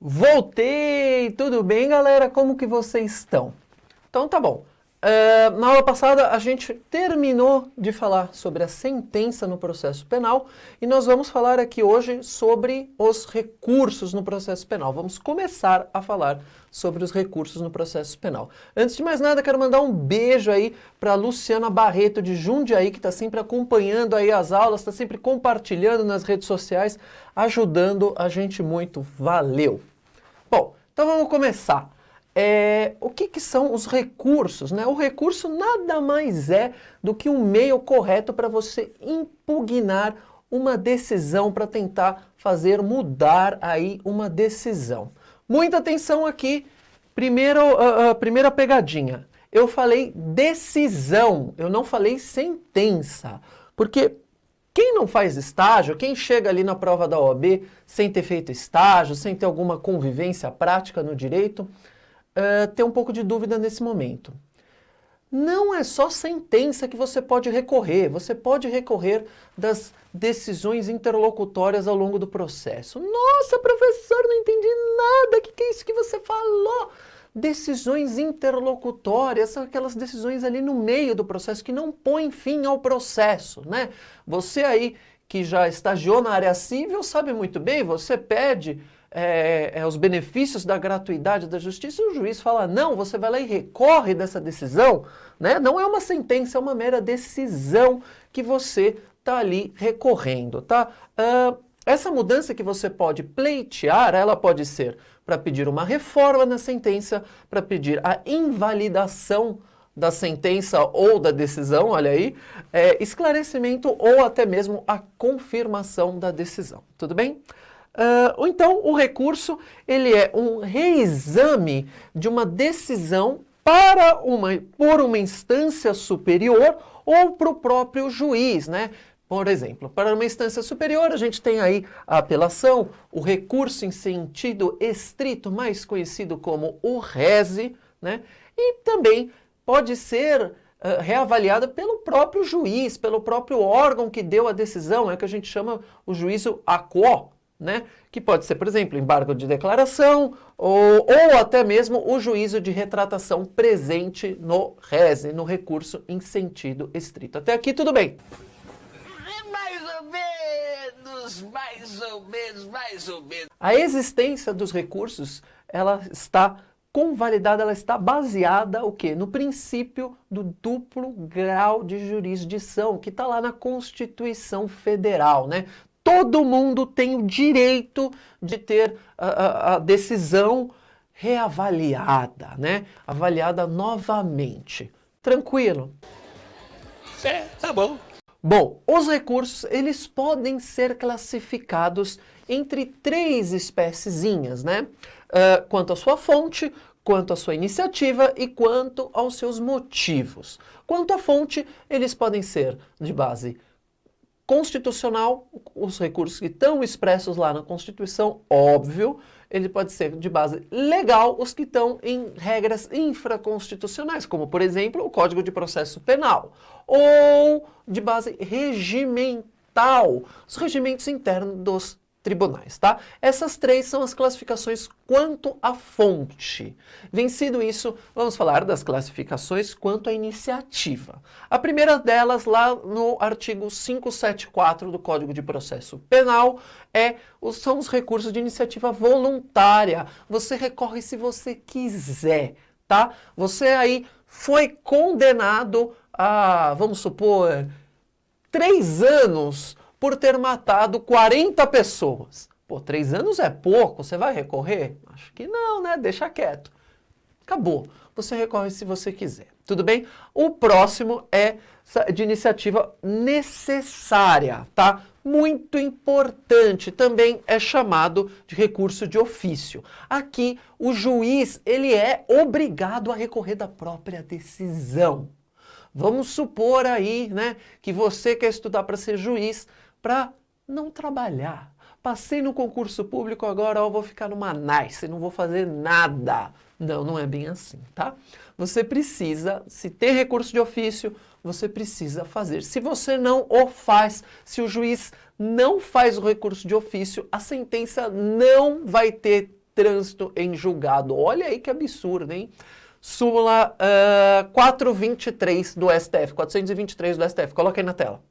Voltei! Tudo bem, galera? Como que vocês estão? Então tá bom. Na aula passada a gente terminou de falar sobre a sentença no processo penal e nós vamos falar aqui hoje sobre os recursos no processo penal. Vamos começar a falar sobre os recursos no processo penal. Antes de mais nada, quero mandar um beijo aí para Luciana Barreto de Jundiaí, que está sempre acompanhando aí as aulas, está sempre compartilhando nas redes sociais, ajudando a gente muito. Valeu! Bom, então vamos começar. O que são os recursos, né? O recurso nada mais é do que um meio correto para você impugnar uma decisão, para tentar fazer mudar aí uma decisão. Muita atenção aqui. Primeira pegadinha. Eu falei decisão, eu não falei sentença. Porque quem não faz estágio, quem chega ali na prova da OAB sem ter feito estágio, sem ter alguma convivência prática no direito, tem um pouco de dúvida nesse momento. Não é só sentença que você pode recorrer das decisões interlocutórias ao longo do processo. Nossa, professor, não entendi nada, o que é isso que você falou? Decisões interlocutórias são aquelas decisões ali no meio do processo que não põem fim ao processo, né? Você aí que já estagiou na área civil sabe muito bem, você pede os benefícios da gratuidade da justiça e o juiz fala não, você vai lá e recorre dessa decisão, né? Não é uma sentença, é uma mera decisão que você está ali recorrendo, tá? Essa mudança que você pode pleitear, ela pode ser para pedir uma reforma na sentença, para pedir a invalidação da sentença ou da decisão, olha aí, esclarecimento ou até mesmo a confirmação da decisão, tudo bem? Então, o recurso, ele é um reexame de uma decisão por uma instância superior ou para o próprio juiz, né? Por exemplo, para uma instância superior, a gente tem aí a apelação, o recurso em sentido estrito, mais conhecido como o rese, né? E também pode ser reavaliada pelo próprio juiz, pelo próprio órgão que deu a decisão, é o que a gente chama o juízo aquo, né? Que pode ser, por exemplo, embargo de declaração ou até mesmo o juízo de retratação presente no rese, no recurso em sentido estrito. Até aqui tudo bem? Mais ou menos. A existência dos recursos, ela está convalidada, ela está baseada o quê? No princípio do duplo grau de jurisdição, que está lá na Constituição Federal, né? Todo mundo tem o direito de ter a decisão reavaliada, né? Avaliada novamente. Tranquilo? Tá bom. Bom, os recursos, eles podem ser classificados entre três espéciezinhas, né? Quanto à sua fonte, quanto à sua iniciativa e quanto aos seus motivos. Quanto à fonte, eles podem ser de base constitucional, os recursos que estão expressos lá na Constituição, óbvio, ele pode ser de base legal, os que estão em regras infraconstitucionais, como, por exemplo, o Código de Processo Penal, ou de base regimental, os regimentos internos dos tribunais, tá? Essas três são as classificações quanto à fonte. Vencido isso, vamos falar das classificações quanto à iniciativa. A primeira delas, lá no artigo 574 do Código de Processo Penal, são os recursos de iniciativa voluntária. Você recorre se você quiser, tá? Você aí foi condenado a, vamos supor, 3 anos por ter matado 40 pessoas. Pô, 3 anos é pouco, você vai recorrer? Acho que não, né? Deixa quieto. Acabou. Você recorre se você quiser. Tudo bem? O próximo é de iniciativa necessária, tá? Muito importante. Também é chamado de recurso de ofício. Aqui, o juiz, ele é obrigado a recorrer da própria decisão. Vamos supor aí, né, que você quer estudar para ser juiz, para não trabalhar. Passei no concurso público, agora eu vou ficar numa nice, não vou fazer nada. Não, não é bem assim, tá? Você precisa, se tem recurso de ofício, você precisa fazer. Se você não o faz, se o juiz não faz o recurso de ofício, a sentença não vai ter trânsito em julgado. Olha aí que absurdo, hein? Súmula 423 do STF, 423 do STF. Coloca aí na tela.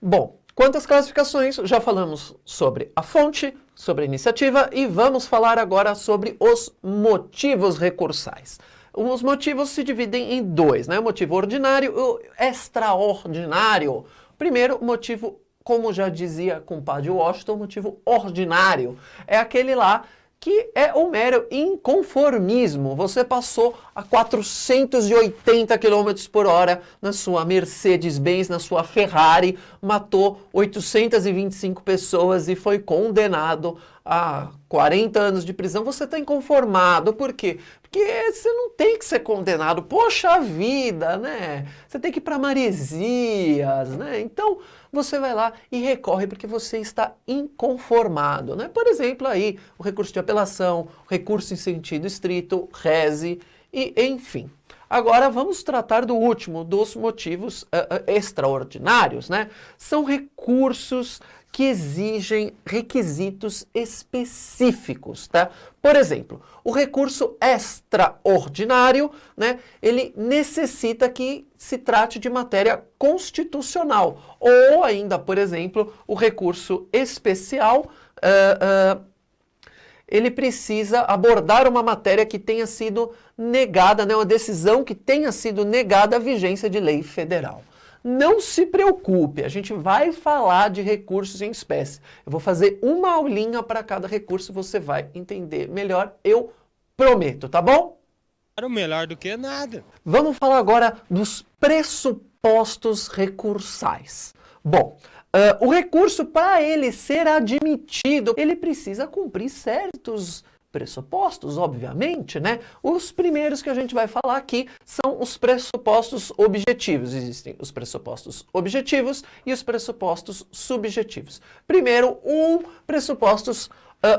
Bom, quanto às classificações, já falamos sobre a fonte, sobre a iniciativa e vamos falar agora sobre os motivos recursais. Os motivos se dividem em dois, né? O motivo ordinário e o extraordinário. Primeiro, motivo, como já dizia compadre Washington, motivo ordinário. É aquele lá que é o mero inconformismo. Você passou a 480 km por hora na sua Mercedes-Benz, na sua Ferrari, matou 825 pessoas e foi condenado a 40 anos de prisão. Você está inconformado. Por quê? Porque você não tem que ser condenado. Poxa vida, né? Você tem que ir para Maresias, né? Então, você vai lá e recorre porque você está inconformado, né? Por exemplo, aí, o recurso de apelação, o recurso em sentido estrito, rese e enfim. Agora, vamos tratar do último, dos motivos extraordinários, né? São recursos que exigem requisitos específicos, tá? Por exemplo, o recurso extraordinário, né, ele necessita que se trate de matéria constitucional. Ou ainda, por exemplo, o recurso especial, ele precisa abordar uma matéria que tenha sido negada, né, uma decisão que tenha sido negada a vigência de lei federal. Não se preocupe, a gente vai falar de recursos em espécie. Eu vou fazer uma aulinha para cada recurso, você vai entender melhor, eu prometo, tá bom? Melhor do que nada. Vamos falar agora dos pressupostos recursais. Bom, o recurso, para ele ser admitido, ele precisa cumprir certos pressupostos, obviamente, né? Os primeiros que a gente vai falar aqui são os pressupostos objetivos. Existem os pressupostos objetivos e os pressupostos subjetivos. Primeiro, pressupostos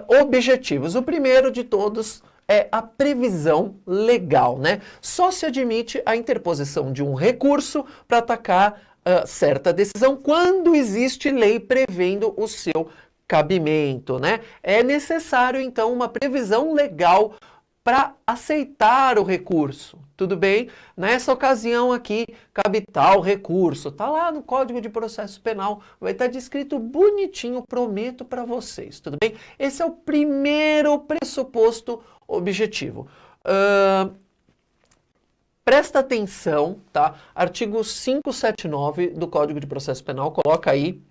objetivos. O primeiro de todos é a previsão legal, né? Só se admite a interposição de um recurso para atacar certa decisão quando existe lei prevendo o seu cabimento, né? É necessário, então, uma previsão legal para aceitar o recurso. Tudo bem? Nessa ocasião aqui, cabe tal recurso. Tá lá no Código de Processo Penal, vai estar descrito bonitinho, prometo para vocês. Tudo bem? Esse é o primeiro pressuposto objetivo. Presta atenção, tá? Artigo 579 do Código de Processo Penal, coloca aí.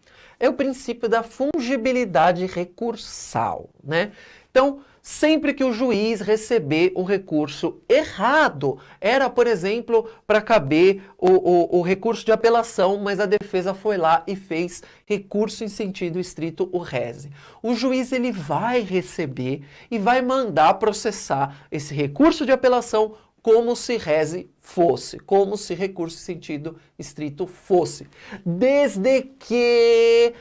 É o princípio da fungibilidade recursal, né? Então, sempre que o juiz receber um recurso errado, era, por exemplo, para caber o recurso de apelação, mas a defesa foi lá e fez recurso em sentido estrito, o rese. O juiz ele vai receber e vai mandar processar esse recurso de apelação como se rese fosse, como se recurso em sentido estrito fosse. Desde que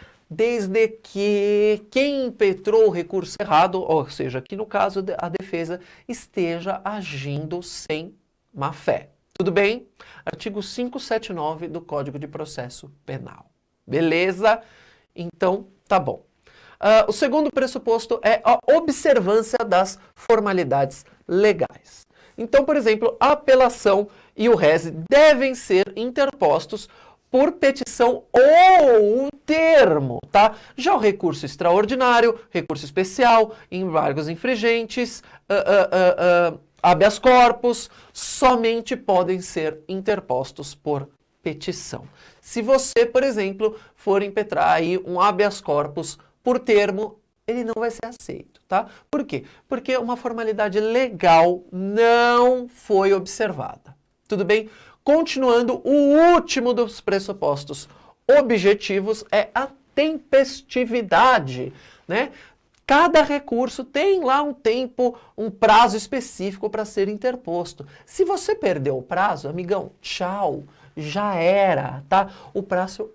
quem impetrou o recurso errado, ou seja, aqui no caso a defesa, esteja agindo sem má fé. Tudo bem? Artigo 579 do Código de Processo Penal. Beleza? Então, tá bom. O segundo pressuposto é a observância das formalidades legais. Então, por exemplo, a apelação e o rese devem ser interpostos por petição ou termo, tá? Já o recurso extraordinário, recurso especial, embargos infringentes, habeas corpus, somente podem ser interpostos por petição. Se você, por exemplo, for impetrar aí um habeas corpus por termo, ele não vai ser aceito, tá? Por quê? Porque uma formalidade legal não foi observada. Tudo bem? Continuando, o último dos pressupostos objetivos é a tempestividade, né? Cada recurso tem lá um tempo, um prazo específico para ser interposto. Se você perdeu o prazo, amigão, tchau. Já era, tá? O prazo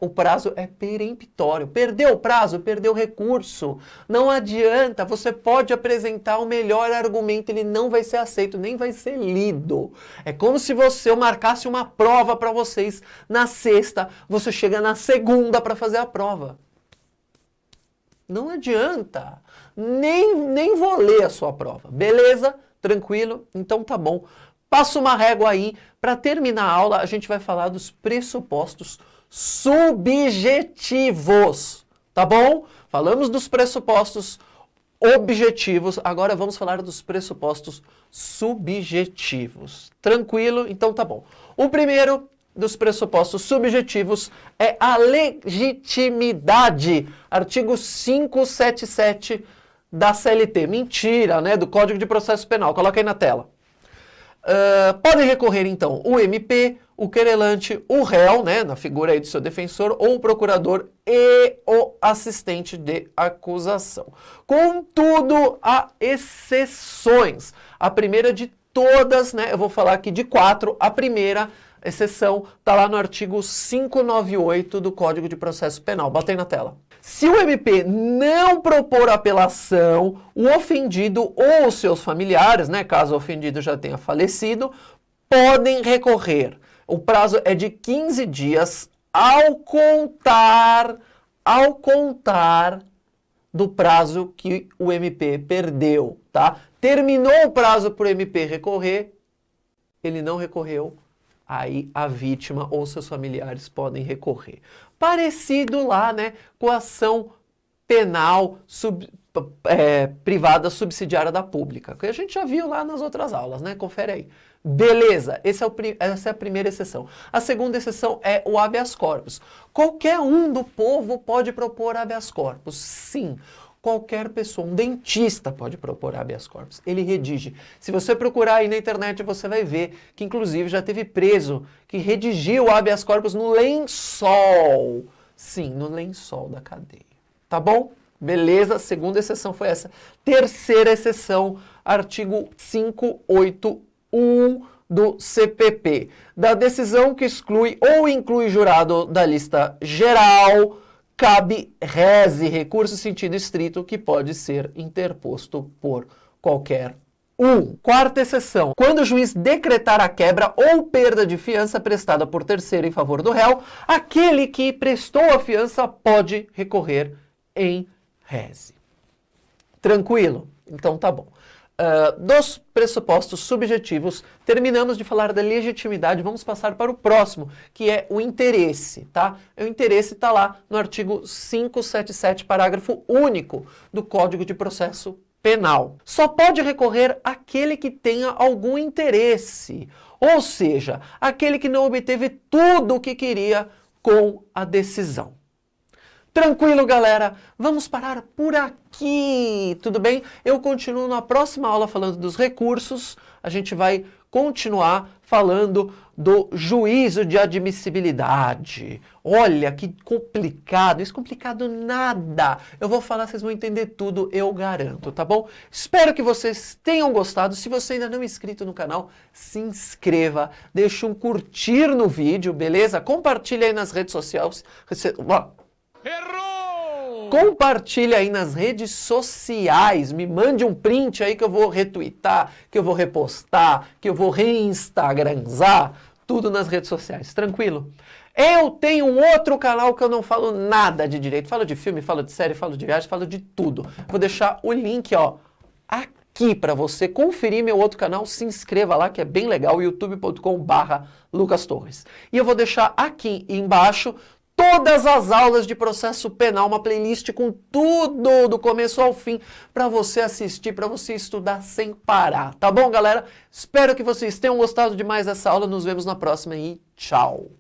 é peremptório. Perdeu o prazo, perdeu o recurso. Não adianta, você pode apresentar o melhor argumento, ele não vai ser aceito, nem vai ser lido. É como se eu marcasse uma prova para vocês na sexta, você chega na segunda para fazer a prova. Não adianta. Nem vou ler a sua prova. Beleza? Tranquilo? Então tá bom. Passa uma régua aí. Para terminar a aula, a gente vai falar dos pressupostos subjetivos. Tá bom? Falamos dos pressupostos objetivos. Agora vamos falar dos pressupostos subjetivos. Tranquilo? Então tá bom. O primeiro dos pressupostos subjetivos é a legitimidade. Artigo 577 da CLT. Mentira, né? Do Código de Processo Penal. Coloca aí na tela. Podem recorrer, então, o MP, o querelante, o réu, né, na figura aí do seu defensor, ou o procurador e o assistente de acusação. Contudo, há exceções. A primeira de todas, né, eu vou falar aqui de 4, a primeira exceção está lá no artigo 598 do Código de Processo Penal. Bota aí na tela. Se o MP não propor apelação, o ofendido ou os seus familiares, né, caso o ofendido já tenha falecido, podem recorrer. O prazo é de 15 dias ao contar do prazo que o MP perdeu, tá? Terminou o prazo para o MP recorrer, ele não recorreu, aí a vítima ou seus familiares podem recorrer. Parecido lá, né, com a ação penal privada subsidiária da pública, que a gente já viu lá nas outras aulas, né? Confere aí. Beleza, essa é a primeira exceção. A segunda exceção é o habeas corpus. Qualquer um do povo pode propor habeas corpus, sim. Qualquer pessoa, um dentista pode propor habeas corpus. Ele redige. Se você procurar aí na internet, você vai ver que, inclusive, já teve preso que redigiu habeas corpus no lençol. Sim, no lençol da cadeia. Tá bom? Beleza? Segunda exceção foi essa. Terceira exceção, artigo 581 do CPP. Da decisão que exclui ou inclui jurado da lista geral, cabe rese, recurso sentido estrito, que pode ser interposto por qualquer um. Quarta exceção. Quando o juiz decretar a quebra ou perda de fiança prestada por terceiro em favor do réu, aquele que prestou a fiança pode recorrer em rese. Tranquilo? Então tá bom. Dos pressupostos subjetivos, terminamos de falar da legitimidade, vamos passar para o próximo, que é o interesse, tá? O interesse está lá no artigo 577, parágrafo único do Código de Processo Penal. Só pode recorrer aquele que tenha algum interesse, ou seja, aquele que não obteve tudo o que queria com a decisão. Tranquilo, galera? Vamos parar por aqui, tudo bem? Eu continuo na próxima aula falando dos recursos. A gente vai continuar falando do juízo de admissibilidade. Olha, que complicado. Isso complicado nada. Eu vou falar, vocês vão entender tudo, eu garanto, tá bom? Espero que vocês tenham gostado. Se você ainda não é inscrito no canal, se inscreva. Deixa um curtir no vídeo, beleza? Compartilha aí nas redes sociais. Errou! Compartilha aí nas redes sociais, me mande um print aí que eu vou retweetar, que eu vou repostar, que eu vou reinstagramzar, tudo nas redes sociais, tranquilo? Eu tenho um outro canal que eu não falo nada de direito, falo de filme, falo de série, falo de viagem, falo de tudo. Vou deixar o link, ó, aqui para você conferir meu outro canal, se inscreva lá que é bem legal, youtube.com/Lucas Torres. E eu vou deixar aqui embaixo todas as aulas de processo penal, uma playlist com tudo, do começo ao fim, para você assistir, para você estudar sem parar. Tá bom, galera? Espero que vocês tenham gostado demais dessa aula. Nos vemos na próxima e tchau!